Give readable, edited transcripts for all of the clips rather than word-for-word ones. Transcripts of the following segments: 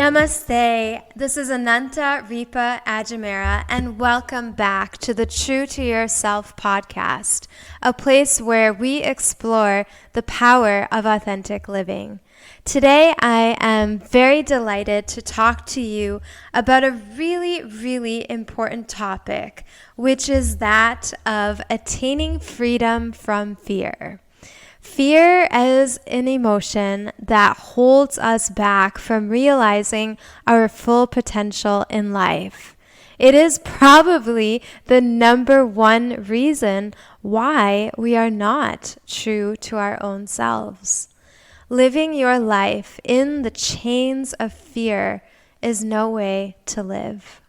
Namaste. This is Ananta Ripa Ajmera, and welcome back to the True to Yourself podcast, a place where we explore the power of authentic living. Today, I am very delighted to talk to you about a really important topic, which is that of attaining freedom from fear. Fear is an emotion that holds us back from realizing our full potential in life. It is probably the number one reason why we are not true to our own selves. Living your life in the chains of fear is no way to live.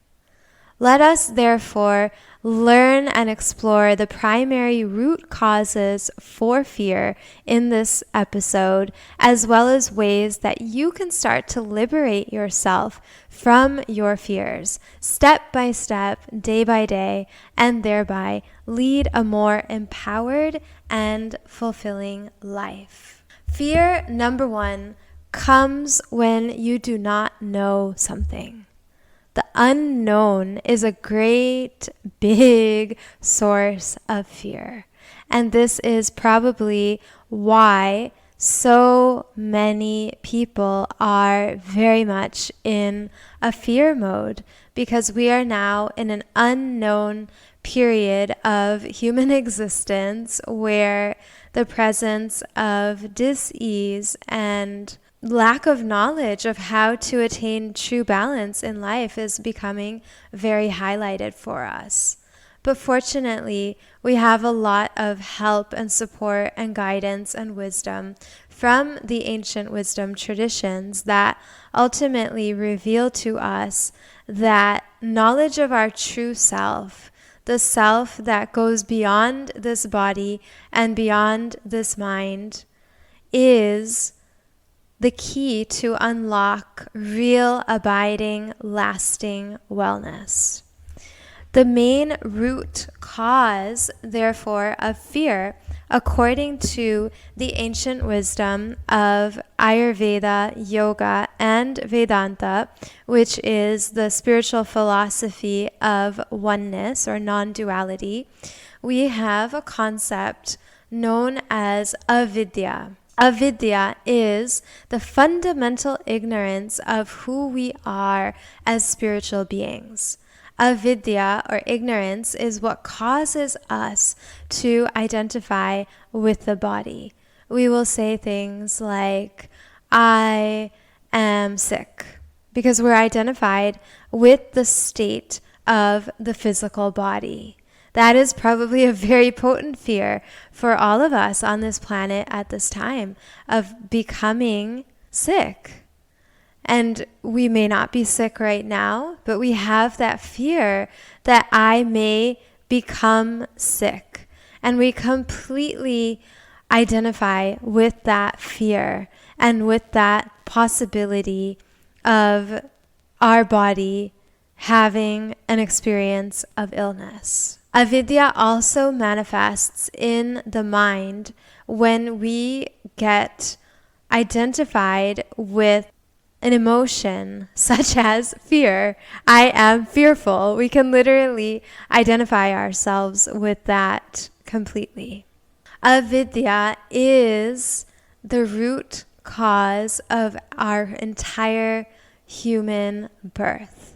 Let us therefore learn and explore the primary root causes for fear in this episode, as well as ways that you can start to liberate yourself from your fears, step by step, day by day, and thereby lead a more empowered and fulfilling life. Fear, number one, comes when you do not know something. The unknown is a great, big source of fear. And this is probably why so many people are very much in a fear mode, because we are now in an unknown period of human existence where the presence of dis-ease and lack of knowledge of how to attain true balance in life is becoming very highlighted for us. But fortunately, we have a lot of help and support and guidance and wisdom from the ancient wisdom traditions that ultimately reveal to us that knowledge of our true self, the self that goes beyond this body and beyond this mind, is the key to unlock real, abiding, lasting wellness. The main root cause, therefore, of fear, according to the ancient wisdom of Ayurveda, Yoga, and Vedanta, which is the spiritual philosophy of oneness or non-duality, we have a concept known as avidya. Avidya is the fundamental ignorance of who we are as spiritual beings. Avidya, or ignorance, is what causes us to identify with the body. We will say things like, I am sick, because we're identified with the state of the physical body. That is probably a very potent fear for all of us on this planet at this time, of becoming sick. And we may not be sick right now, but we have that fear that I may become sick. And we completely identify with that fear and with that possibility of our body having an experience of illness. Avidya also manifests in the mind when we get identified with an emotion such as fear. I am fearful. We can literally identify ourselves with that completely. Avidya is the root cause of our entire human birth.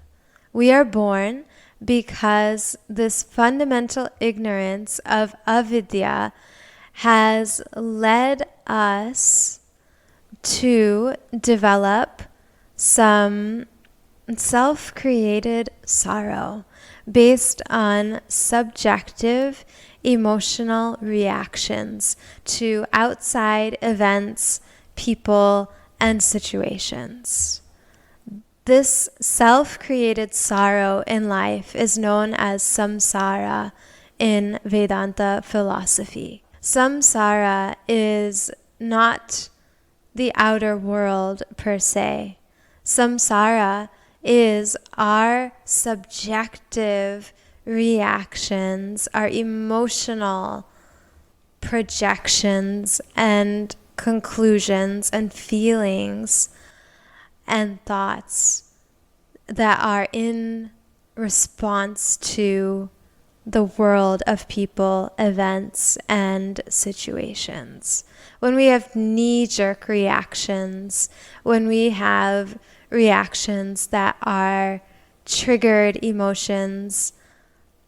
We are born because this fundamental ignorance of avidya has led us to develop some self-created sorrow based on subjective emotional reactions to outside events, people, and situations. This self-created sorrow in life is known as samsara in Vedanta philosophy. Samsara is not the outer world per se. Samsara is our subjective reactions, our emotional projections and conclusions and feelings and thoughts that are in response to the world of people, events, and situations. When we have knee-jerk reactions, when we have reactions that are triggered emotions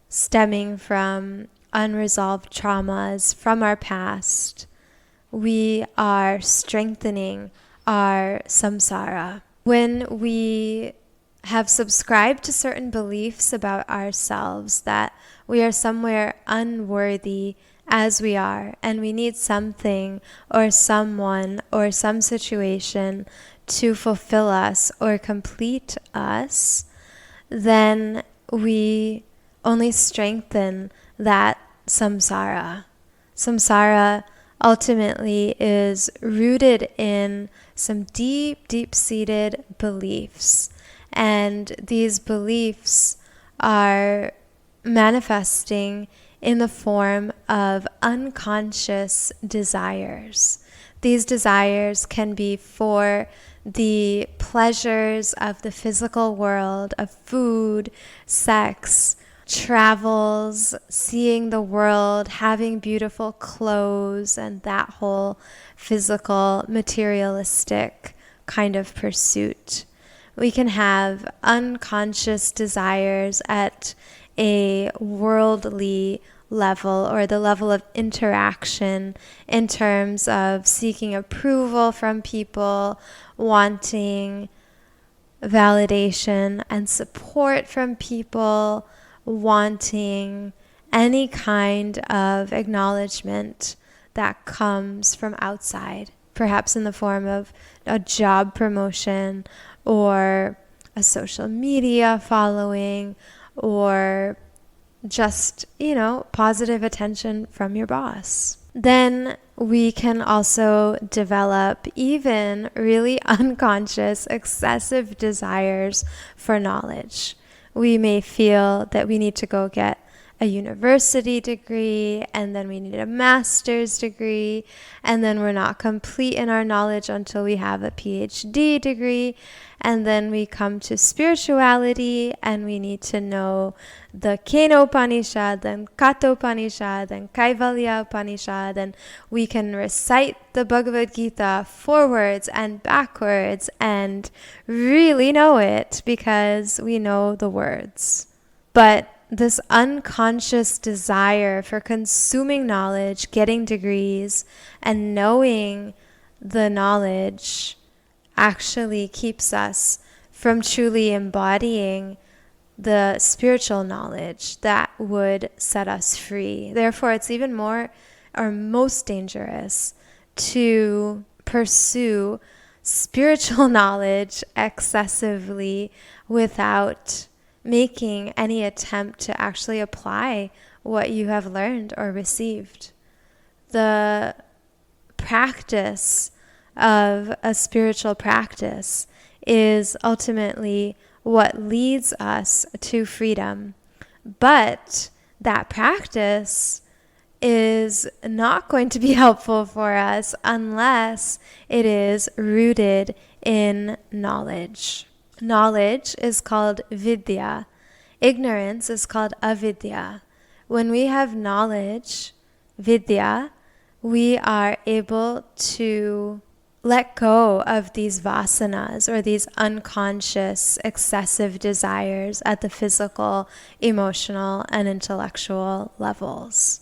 stemming from unresolved traumas from our past, we are strengthening our samsara. When we have subscribed to certain beliefs about ourselves that we are somewhere unworthy as we are, and we need something or someone or some situation to fulfill us or complete us, then we only strengthen that samsara. Samsara ultimately is rooted in some deep, deep-seated beliefs. And these beliefs are manifesting in the form of unconscious desires. These desires can be for the pleasures of the physical world, of food, sex, travels, seeing the world, having beautiful clothes, and that whole physical, materialistic kind of pursuit. We can have unconscious desires at a worldly level, or the level of interaction, in terms of seeking approval from people, wanting validation and support from people, wanting any kind of acknowledgement that comes from outside, perhaps in the form of a job promotion or a social media following, or just, positive attention from your boss. Then we can also develop even really unconscious, excessive desires for knowledge. We may feel that we need to go get a university degree, and then we need a master's degree, and then we're not complete in our knowledge until we have a PhD degree, and then we come to spirituality, and we need to know the Kena Upanishad, then Katha Upanishad, then Kaivalya Upanishad, and we can recite the Bhagavad Gita forwards and backwards and really know it because we know the words. But this unconscious desire for consuming knowledge, getting degrees, and knowing the knowledge actually keeps us from truly embodying the spiritual knowledge that would set us free. Therefore, it's even more or most dangerous to pursue spiritual knowledge excessively without making any attempt to actually apply what you have learned or received. The practice of a spiritual practice is ultimately what leads us to freedom. But that practice is not going to be helpful for us unless it is rooted in knowledge. Knowledge is called vidya. Ignorance is called avidya. When we have knowledge, vidya, we are able to let go of these vasanas, or these unconscious, excessive desires at the physical, emotional, and intellectual levels.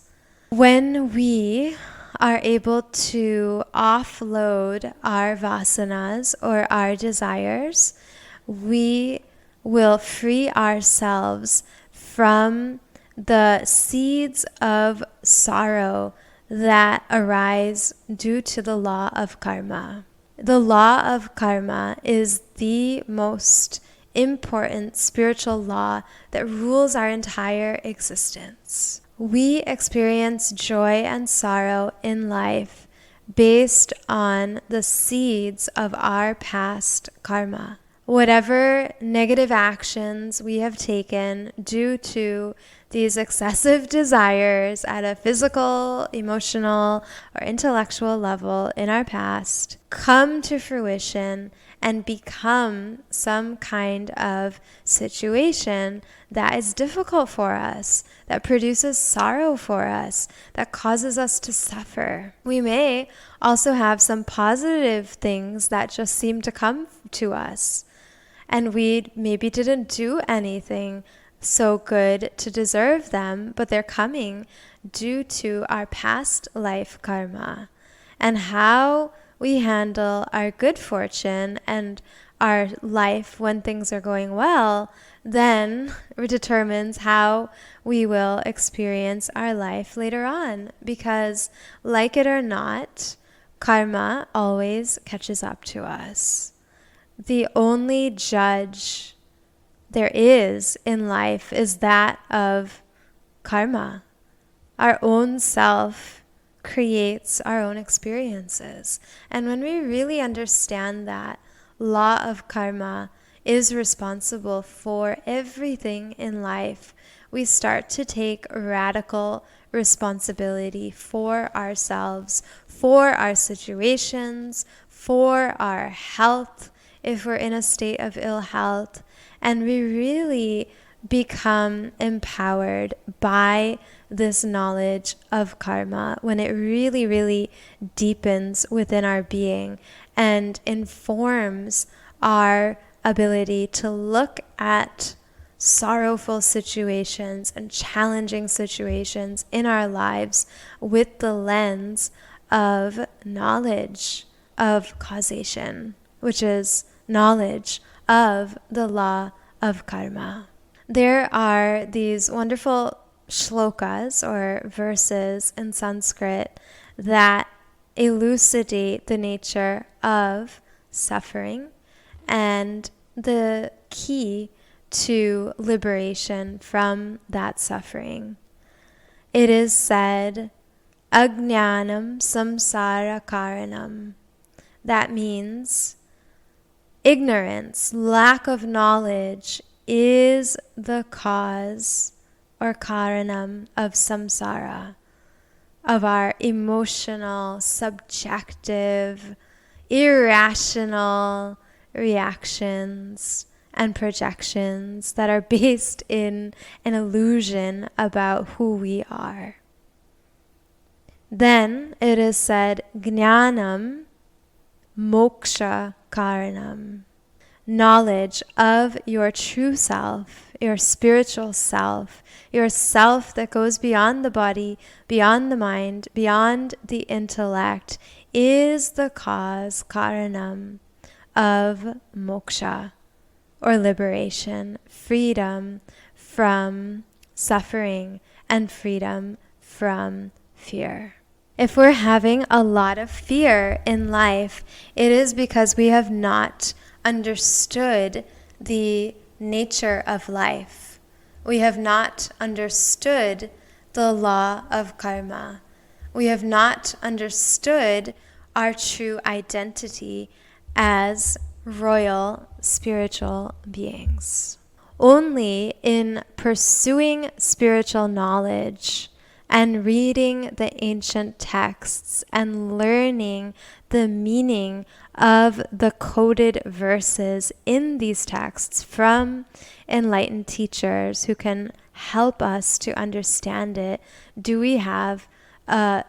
When we are able to offload our vasanas, or our desires, we will free ourselves from the seeds of sorrow that arise due to the law of karma. The law of karma is the most important spiritual law that rules our entire existence. We experience joy and sorrow in life based on the seeds of our past karma. Whatever negative actions we have taken due to these excessive desires at a physical, emotional, or intellectual level in our past come to fruition and become some kind of situation that is difficult for us, that produces sorrow for us, that causes us to suffer. We may also have some positive things that just seem to come to us, and we maybe didn't do anything so good to deserve them, but they're coming due to our past life karma. And how we handle our good fortune and our life when things are going well then determines how we will experience our life later on. Because, like it or not, karma always catches up to us. The only judge there is in life is that of karma. Our own self creates our own experiences. And when we really understand that law of karma is responsible for everything in life, we start to take radical responsibility for ourselves, for our situations, for our health, if we're in a state of ill health, and we really become empowered by this knowledge of karma when it really, really deepens within our being and informs our ability to look at sorrowful situations and challenging situations in our lives with the lens of knowledge of causation, which is knowledge of the law of karma. There are these wonderful shlokas or verses in Sanskrit that elucidate the nature of suffering and the key to liberation from that suffering. It is said, Ajnanam samsara karanam. That means ignorance, lack of knowledge, is the cause or karanam of samsara, of our emotional, subjective, irrational reactions and projections that are based in an illusion about who we are. Then it is said, Jnanam moksha karanam. Knowledge of your true self, your spiritual self, your self that goes beyond the body, beyond the mind, beyond the intellect, is the cause, karanam, of moksha, or liberation, freedom from suffering and freedom from fear. If we're having a lot of fear in life, it is because we have not understood the nature of life. We have not understood the law of karma. We have not understood our true identity as royal spiritual beings. Only in pursuing spiritual knowledge and reading the ancient texts and learning the meaning of the coded verses in these texts from enlightened teachers who can help us to understand it, do we have a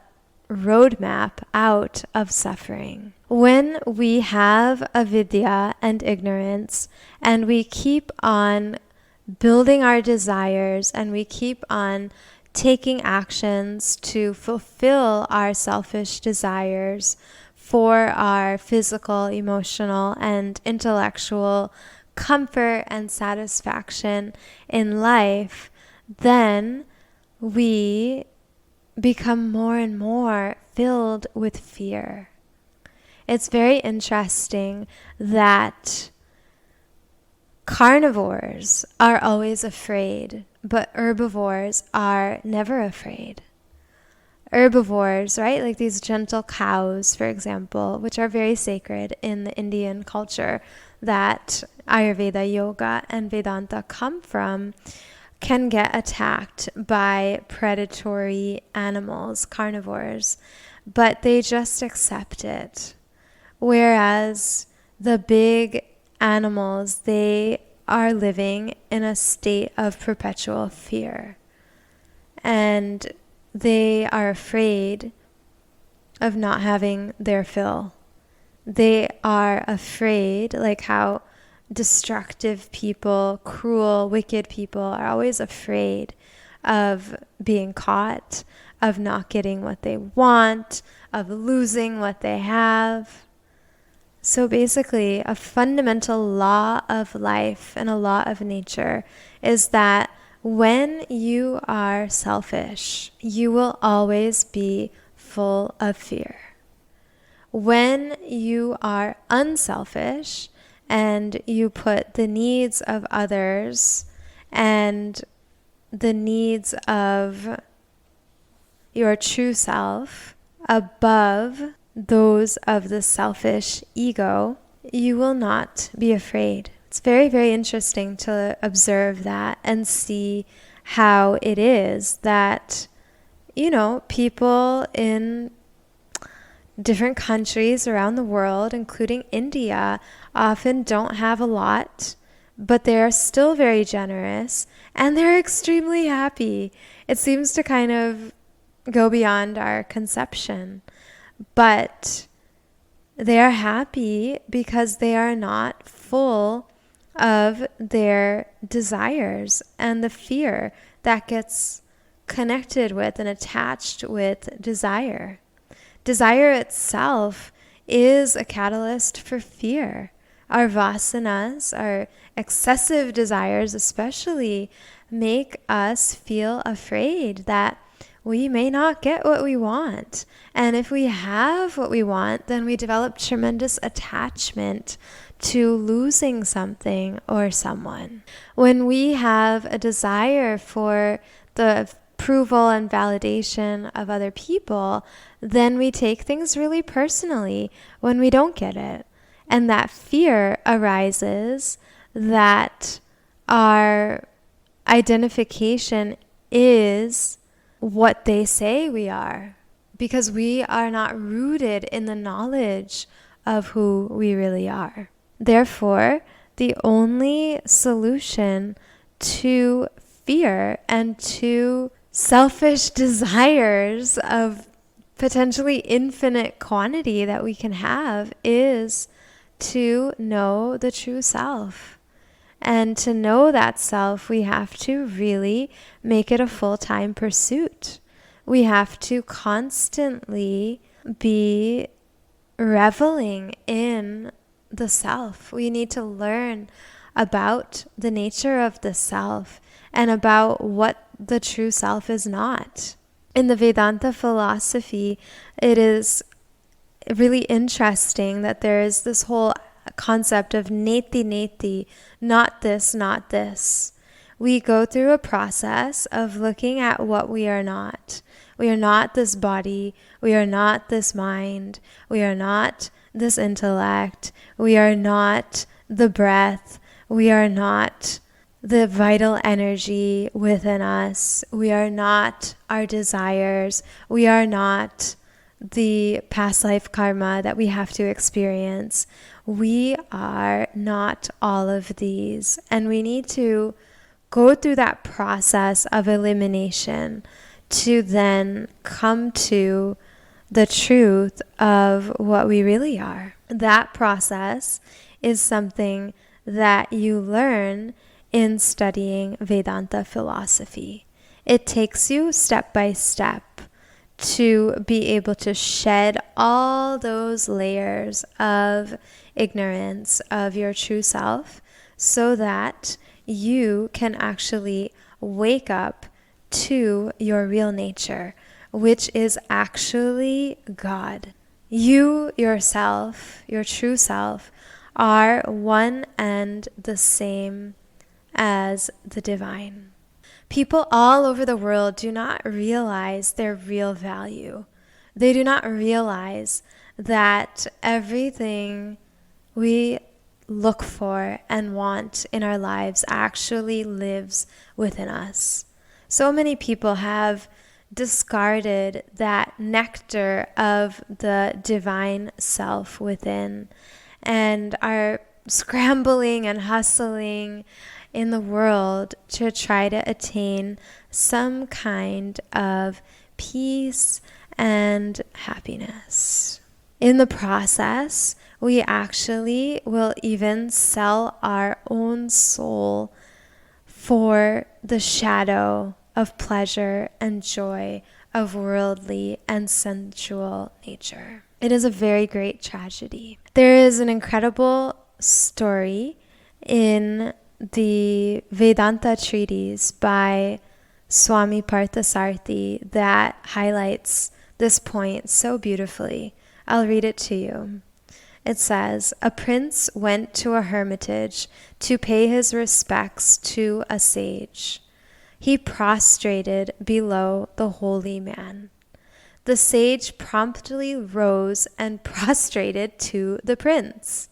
roadmap out of suffering. When we have avidya and ignorance, and we keep on building our desires, and we keep on taking actions to fulfill our selfish desires for our physical, emotional, and intellectual comfort and satisfaction in life, then we become more and more filled with fear. It's very interesting that carnivores are always afraid, but herbivores are never afraid. Herbivores, right? Like these gentle cows, for example, which are very sacred in the Indian culture that Ayurveda, yoga, and Vedanta come from, can get attacked by predatory animals, carnivores, but they just accept it. Whereas the big animals, they are living in a state of perpetual fear. And they are afraid of not having their fill. They are afraid, like how destructive people, cruel, wicked people are always afraid of being caught, of not getting what they want, of losing what they have. So basically, a fundamental law of life and a law of nature is that when you are selfish, you will always be full of fear. When you are unselfish and you put the needs of others and the needs of your true self above those of the selfish ego, you will not be afraid. It's very, very interesting to observe that and see how it is that, people in different countries around the world, including India, often don't have a lot, but they're still very generous and they're extremely happy. It seems to kind of go beyond our conception. But they are happy because they are not full of their desires and the fear that gets connected with and attached with desire. Desire itself is a catalyst for fear. Our vasanas, our excessive desires especially, make us feel afraid that we may not get what we want. And if we have what we want, then we develop tremendous attachment to losing something or someone. When we have a desire for the approval and validation of other people, then we take things really personally when we don't get it. And that fear arises that our identification is what they say we are, because we are not rooted in the knowledge of who we really are. Therefore, the only solution to fear and to selfish desires of potentially infinite quantity that we can have is to know the true self. And to know that self, we have to really make it a full-time pursuit. We have to constantly be reveling in the self. We need to learn about the nature of the self and about what the true self is not. In the Vedanta philosophy, it is really interesting that there is this whole concept of neti, not this, not this. We go through a process of looking at what we are not. We are not this body. We are not this mind. We are not this intellect. We are not the breath. We are not the vital energy within us. We are not our desires. We are not the past life karma that we have to experience. We are not all of these, and we need to go through that process of elimination to then come to the truth of what we really are. That process is something that you learn in studying Vedanta philosophy. It takes you step by step to be able to shed all those layers of ignorance of your true self so that you can actually wake up to your real nature, which is actually God. You yourself, your true self, are one and the same as the divine. People all over the world do not realize their real value. They do not realize that everything we look for and want in our lives actually lives within us. So many people have discarded that nectar of the divine self within and are scrambling and hustling in the world to try to attain some kind of peace and happiness. In the process, we actually will even sell our own soul for the shadow of pleasure and joy of worldly and sensual nature. It is a very great tragedy. There is an incredible story in the Vedanta treatise by Swami Parthasarathi that highlights this point so beautifully. I'll read it to you. It says, "A prince went to a hermitage to pay his respects to a sage. He prostrated below the holy man. The sage promptly rose and prostrated to the prince.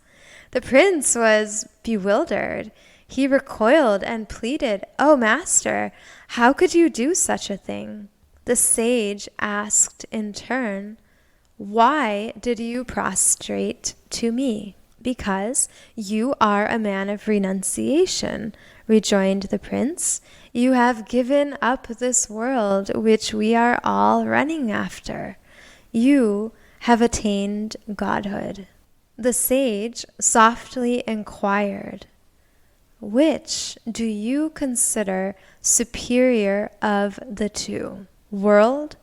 The prince was bewildered. He recoiled and pleaded, 'Oh, master, how could you do such a thing?' The sage asked in turn, 'Why did you prostrate to me?' 'Because you are a man of renunciation,' rejoined the prince. 'You have given up this world which we are all running after. You have attained godhood.' The sage softly inquired, 'Which do you consider superior of the two, world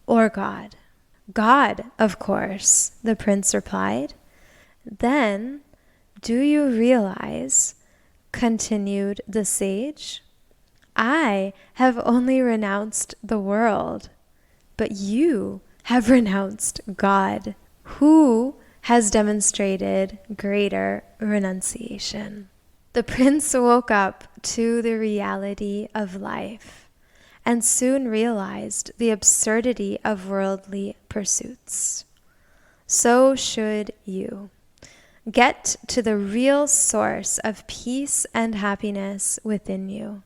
or God?' 'God, of course,' the prince replied. 'Then do you realize,' continued the sage, 'I have only renounced the world, but you have renounced God. Who has demonstrated greater renunciation?' The prince woke up to the reality of life and soon realized the absurdity of worldly pursuits. So should you. Get to the real source of peace and happiness within you.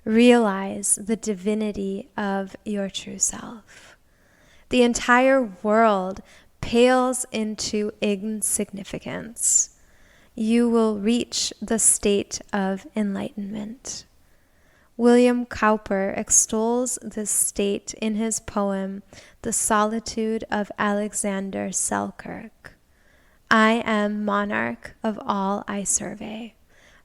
Realize the divinity of your true self. The entire world pales into insignificance. You will reach the state of enlightenment. William Cowper extols this state in his poem, The Solitude of Alexander Selkirk. 'I am monarch of all I survey.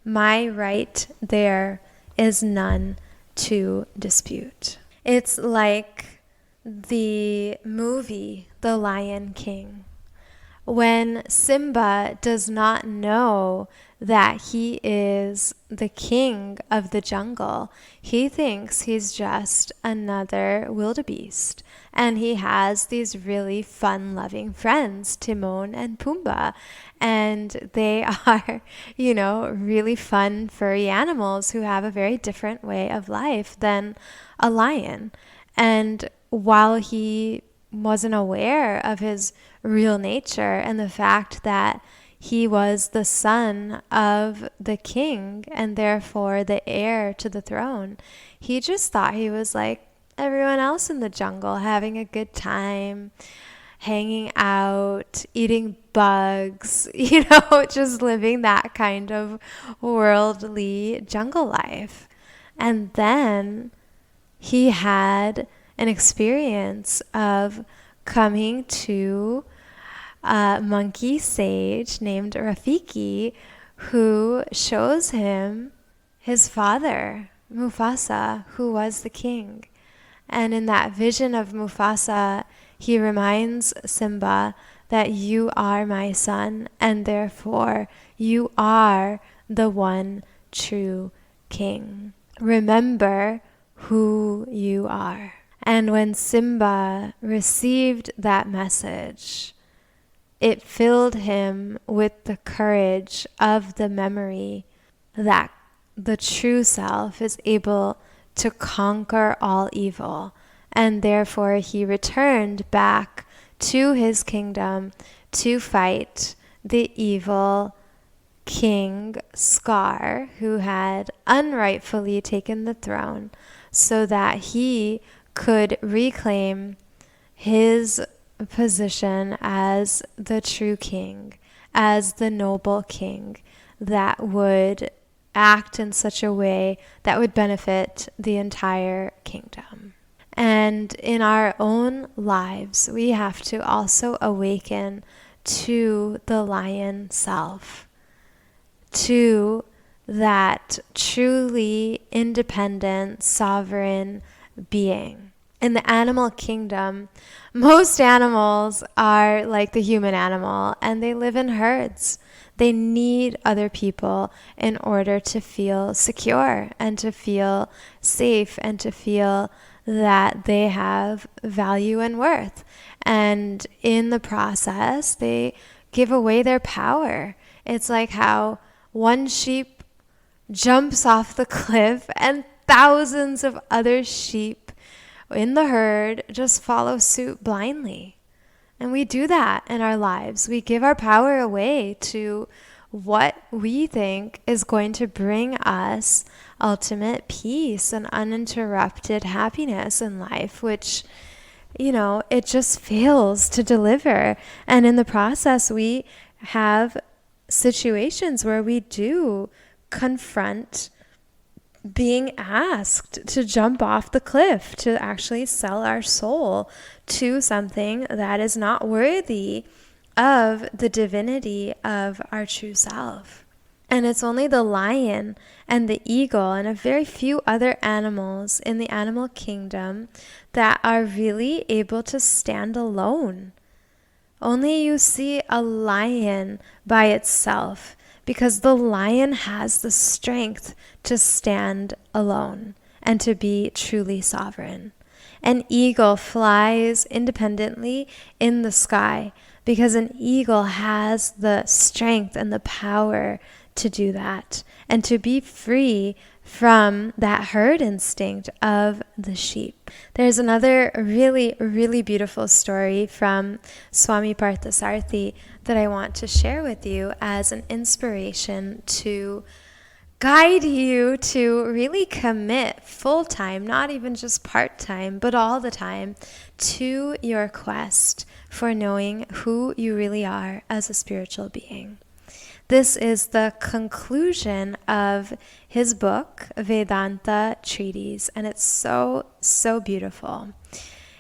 My right there is none to dispute.' It's like the movie The Lion King. When Simba does not know that he is the king of the jungle, he thinks he's just another wildebeest. And he has these really fun-loving friends, Timon and Pumbaa. And they are, really fun, furry animals who have a very different way of life than a lion. And while he wasn't aware of his real nature and the fact that he was the son of the king and therefore the heir to the throne, he just thought he was like everyone else in the jungle, having a good time, hanging out, eating bugs, just living that kind of worldly jungle life. And then he had an experience of coming to a monkey sage named Rafiki, who shows him his father, Mufasa, who was the king. And in that vision of Mufasa, he reminds Simba that you are my son, and therefore you are the one true king. Remember who you are. And when Simba received that message, it filled him with the courage of the memory that the true self is able to conquer all evil. And therefore he returned back to his kingdom to fight the evil King Scar, who had unrightfully taken the throne, so that he could reclaim his position as the true king, as the noble king that would act in such a way that would benefit the entire kingdom. And in our own lives, we have to also awaken to the lion self, to that truly independent, sovereign being. In the animal kingdom, most animals are like the human animal, and they live in herds. They need other people in order to feel secure and to feel safe and to feel that they have value and worth. And in the process, they give away their power. It's like how one sheep jumps off the cliff and thousands of other sheep in the herd just follow suit blindly. And we do that in our lives. We give our power away to what we think is going to bring us ultimate peace and uninterrupted happiness in life, which, it just fails to deliver. And in the process, we have situations where we do confront being asked to jump off the cliff, to actually sell our soul to something that is not worthy of the divinity of our true self. And it's only the lion and the eagle and a very few other animals in the animal kingdom that are really able to stand alone. Only you see a lion by itself, because the lion has the strength to stand alone and to be truly sovereign. An eagle flies independently in the sky because an eagle has the strength and the power to do that and to be free from that herd instinct of the sheep. There's another really, really beautiful story from Swami Parthasarathi that I want to share with you as an inspiration to guide you to really commit full-time, not even just part-time, but all the time, to your quest for knowing who you really are as a spiritual being. This is the conclusion of his book, Vedanta Treatise, and it's so, so beautiful.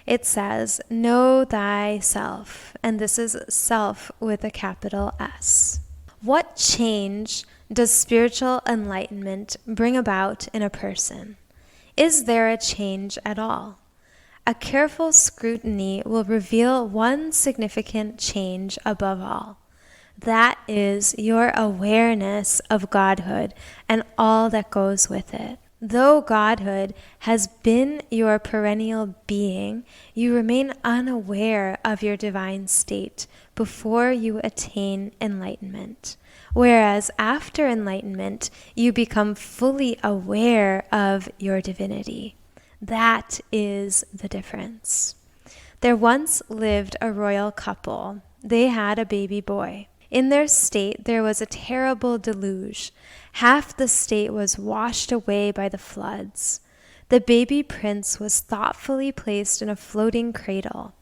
It says, "Know thyself," and this is self with a capital S. What change does spiritual enlightenment bring about in a person? Is there a change at all? A careful scrutiny will reveal one significant change above all. That is your awareness of Godhood and all that goes with it. Though Godhood has been your perennial being, you remain unaware of your divine state before you attain enlightenment. Whereas after enlightenment, you become fully aware of your divinity. That is the difference. There once lived a royal couple. They had a baby boy. In their state, there was a terrible deluge. Half the state was washed away by the floods. The baby prince was thoughtfully placed in a floating cradle.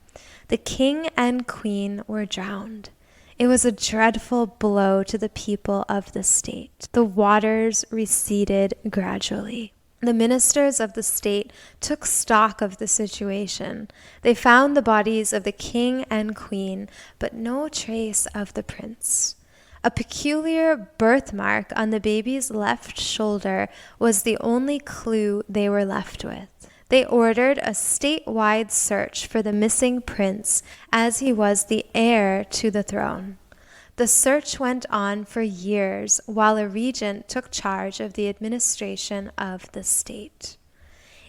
The king and queen were drowned. It was a dreadful blow to the people of the state. The waters receded gradually. The ministers of the state took stock of the situation. They found the bodies of the king and queen, but no trace of the prince. A peculiar birthmark on the baby's left shoulder was the only clue they were left with. They ordered a statewide search for the missing prince, as he was the heir to the throne. The search went on for years while a regent took charge of the administration of the state.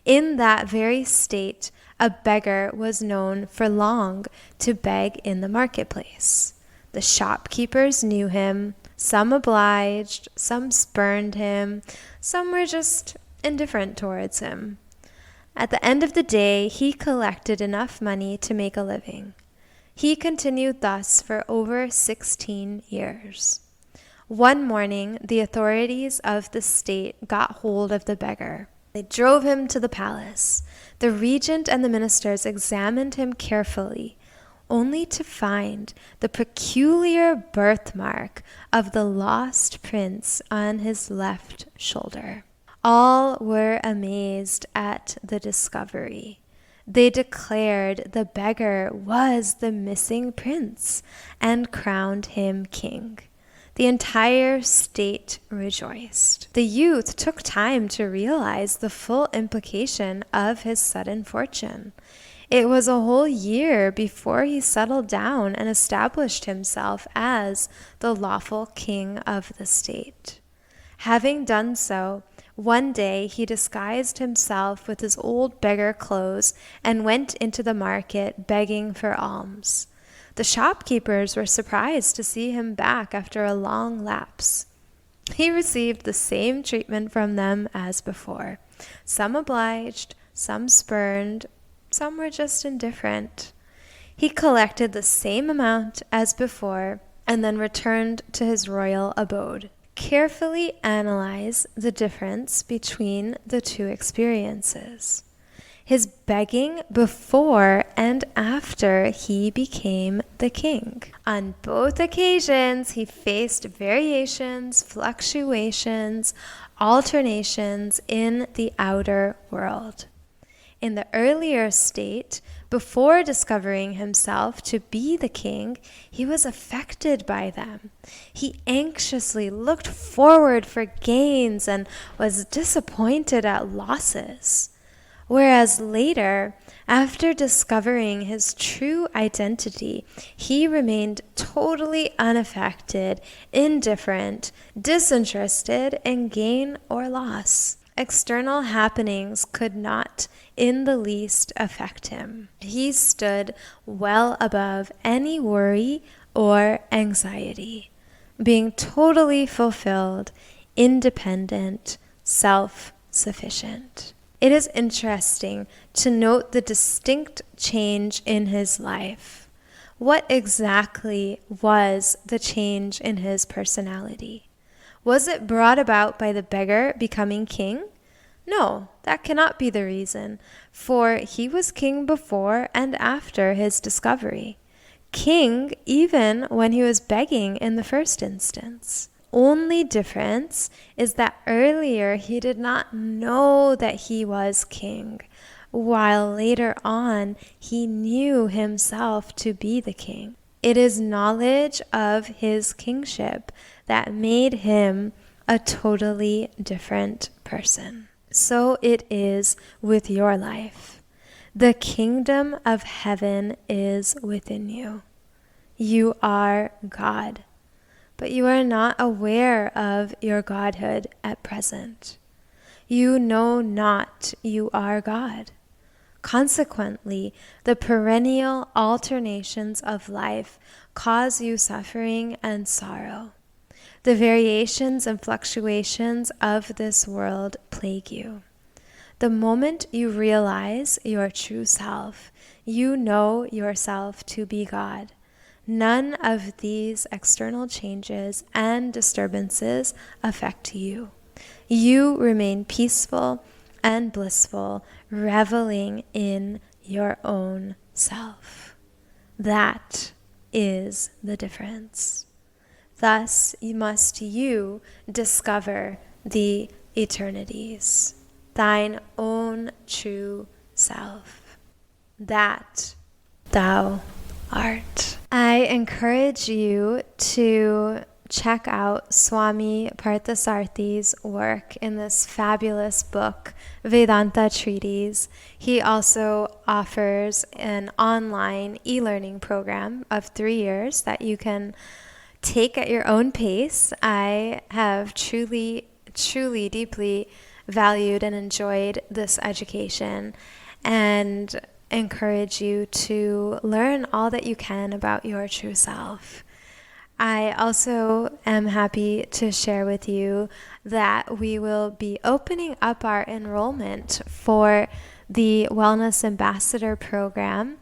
In that very state, a beggar was known for long to beg in the marketplace. The shopkeepers knew him. Some obliged, some spurned him, some were just indifferent towards him. At the end of the day, he collected enough money to make a living. He continued thus for over 16 years. One morning, the authorities of the state got hold of the beggar. They drove him to the palace. The regent and the ministers examined him carefully, only to find the peculiar birthmark of the lost prince on his left shoulder. All were amazed at the discovery. They declared the beggar was the missing prince and crowned him king. The entire state rejoiced. The youth took time to realize the full implication of his sudden fortune. It was a whole year before he settled down and established himself as the lawful king of the state. Having done so, one day he disguised himself with his old beggar clothes and went into the market begging for alms. The shopkeepers were surprised to see him back after a long lapse. He received the same treatment from them as before. Some obliged, some spurned, some were just indifferent. He collected the same amount as before and then returned to his royal abode. Carefully analyze the difference between the two experiences. His begging before and after he became the king. On both occasions, he faced variations, fluctuations, alternations in the outer world. In the earlier state, before discovering himself to be the king, he was affected by them. He anxiously looked forward for gains and was disappointed at losses. Whereas later, after discovering his true identity, he remained totally unaffected, indifferent, disinterested in gain or loss. External happenings could not in the least affect him. He stood well above any worry or anxiety, being totally fulfilled, independent, self-sufficient. It is interesting to note the distinct change in his life. What exactly was the change in his personality? Was it brought about by the beggar becoming king? No, that cannot be the reason, for he was king before and after his discovery. King even when he was begging in the first instance. Only difference is that earlier he did not know that he was king, while later on he knew himself to be the king. It is knowledge of his kingship that made him a totally different person. So it is with your life. The kingdom of heaven is within you. You are God. But you are not aware of your godhood at present. You know not you are God. Consequently, the perennial alternations of life cause you suffering and sorrow. The variations and fluctuations of this world plague you. The moment you realize your true self, you know yourself to be God. None of these external changes and disturbances affect you. You remain peaceful and blissful, reveling in your own self. That is the difference. Thus, must you discover the eternities, thine own true self, that thou art. I encourage you to check out Swami Parthasarthi's work in this fabulous book, Vedanta Treatise. He also offers an online e-learning program of 3 years that you can take at your own pace. I have truly, deeply valued and enjoyed this education and encourage you to learn all that you can about your true self. I also am happy to share with you that we will be opening up our enrollment for the Wellness Ambassador Program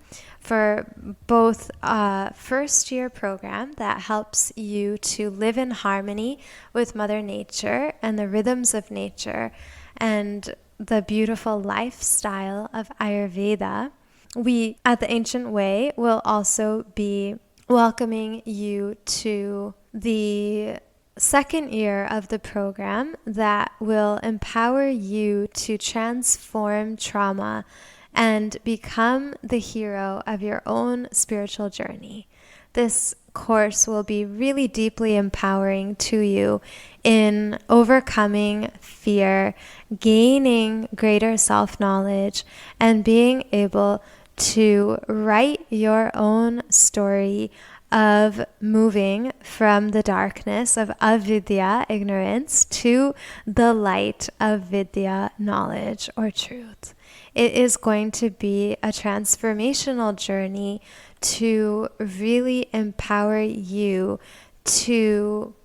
for both a first-year program that helps you to live in harmony with Mother Nature and the rhythms of nature and the beautiful lifestyle of Ayurveda. We at the Ancient Way will also be welcoming you to the second year of the program that will empower you to transform trauma and become the hero of your own spiritual journey. This course will be really deeply empowering to you in overcoming fear, gaining greater self-knowledge, and being able to write your own story of moving from the darkness of avidya, ignorance, to the light of vidya, knowledge or truth. It is going to be a transformational journey to really empower you to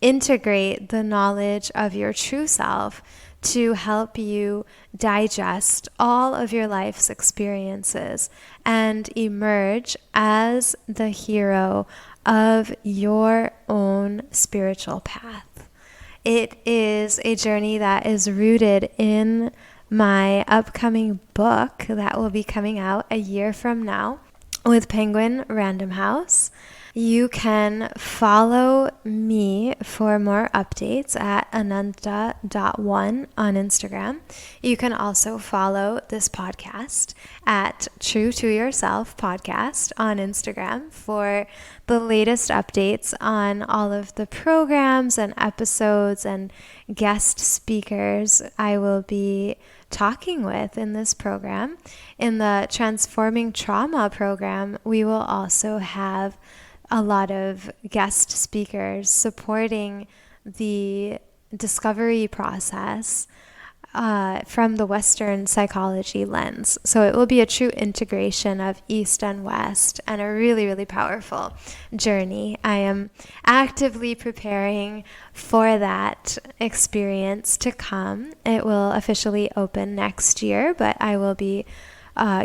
integrate the knowledge of your true self to help you digest all of your life's experiences and emerge as the hero of your own spiritual path. It is a journey that is rooted in my upcoming book that will be coming out a year from now with Penguin Random House. You can follow me for more updates at ananta.1 on Instagram. You can also follow this podcast at True to Yourself Podcast on Instagram for the latest updates on all of the programs and episodes and guest speakers I will be talking with in this program. In the Transforming Trauma program, we will also have a lot of guest speakers supporting the discovery process from the Western psychology lens. So it will be a true integration of East and West and a really, really powerful journey. I am actively preparing for that experience to come. It will officially open next year, but I will be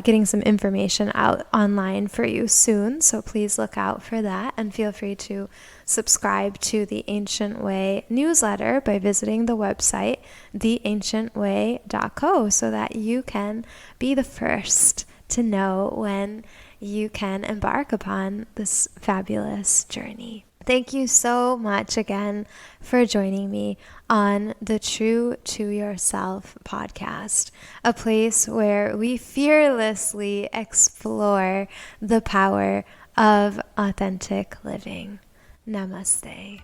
getting some information out online for you soon. So please look out for that and feel free to subscribe to the Ancient Way newsletter by visiting the website, theancientway.co, so that you can be the first to know when you can embark upon this fabulous journey. Thank you so much again for joining me on the True to Yourself podcast, a place where we fearlessly explore the power of authentic living. Namaste.